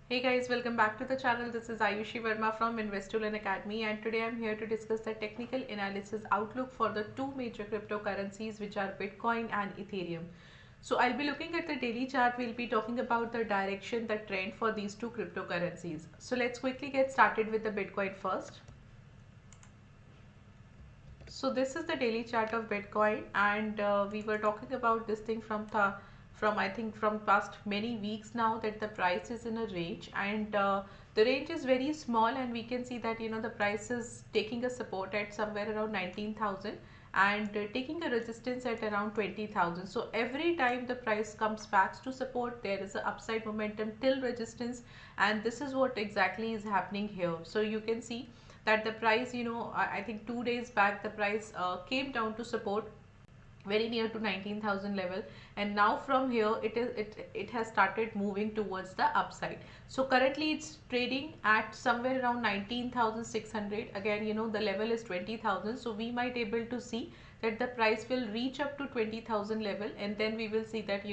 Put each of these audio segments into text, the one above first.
Hey guys, welcome back to the channel. This is Ayushi Verma from Investolearn Academy, and today I'm here to discuss the technical analysis outlook for the two major cryptocurrencies, which are Bitcoin and Ethereum. So I'll be looking at the daily chart. We'll be talking about the direction, the trend for these two cryptocurrencies. So let's quickly get started with the Bitcoin first. So this is the daily chart of Bitcoin, and we were talking about this thing from I think from past many weeks now, that the price is in a range, and the range is very small, and we can see that the price is taking a support at somewhere around 19,000 and taking a resistance at around 20,000. So every time the price comes back to support, there is a upside momentum till resistance, and this is what exactly is happening here. So you can see that the price, I think 2 days back the price came down to support very near to 19,000 level, and now from here it has started moving towards the upside. So currently it's trading at somewhere around 19,600. Again, the level is 20,000, so we might able to see that the price will reach up to 20,000 level, and then we will see that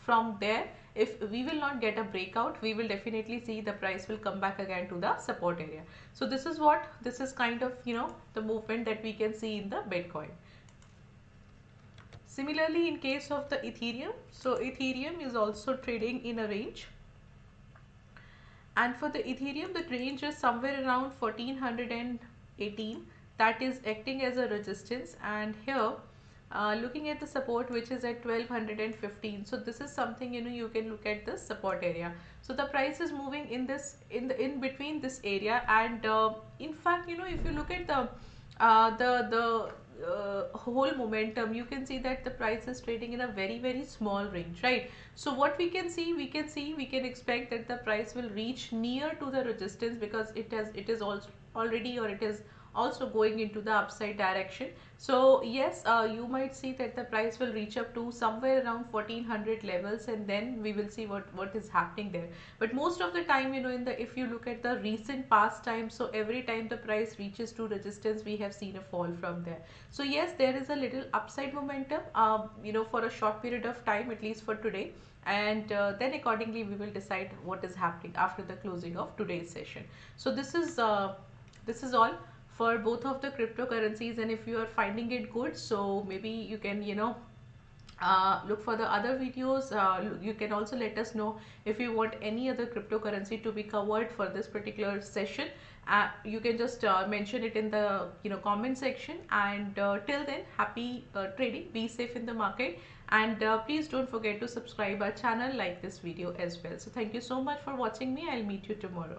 from there, if we will not get a breakout, we will definitely see the price will come back again to the support area. So this is kind of the movement that we can see in the Bitcoin. Similarly, in case of the Ethereum, so Ethereum is also trading in a range, and for the Ethereum the range is somewhere around 1418, that is acting as a resistance, and here looking at the support, which is at 1215. So this is something you can look at the support area. So the price is moving in this in between this area, and in fact, if you look at the whole momentum, you can see that the price is trading in a very small range, right? So what we can see, we can expect that the price will reach near to the resistance, because it is also already, or it is also going into the upside direction. So yes, you might see that the price will reach up to somewhere around 1400 levels, and then we will see what is happening there. But most of the time, if you look at the recent past time, so every time the price reaches to resistance, we have seen a fall from there. So yes, there is a little upside momentum, for a short period of time, at least for today, and then accordingly we will decide what is happening after the closing of today's session. So this is all for both of the cryptocurrencies, and if you are finding it good, so maybe you can look for the other videos. You can also let us know if you want any other cryptocurrency to be covered for this particular session. You can just mention it in the comment section, and till then, happy trading, be safe in the market, and please don't forget to subscribe our channel, like this video as well. So thank you so much for watching me. I'll meet you tomorrow.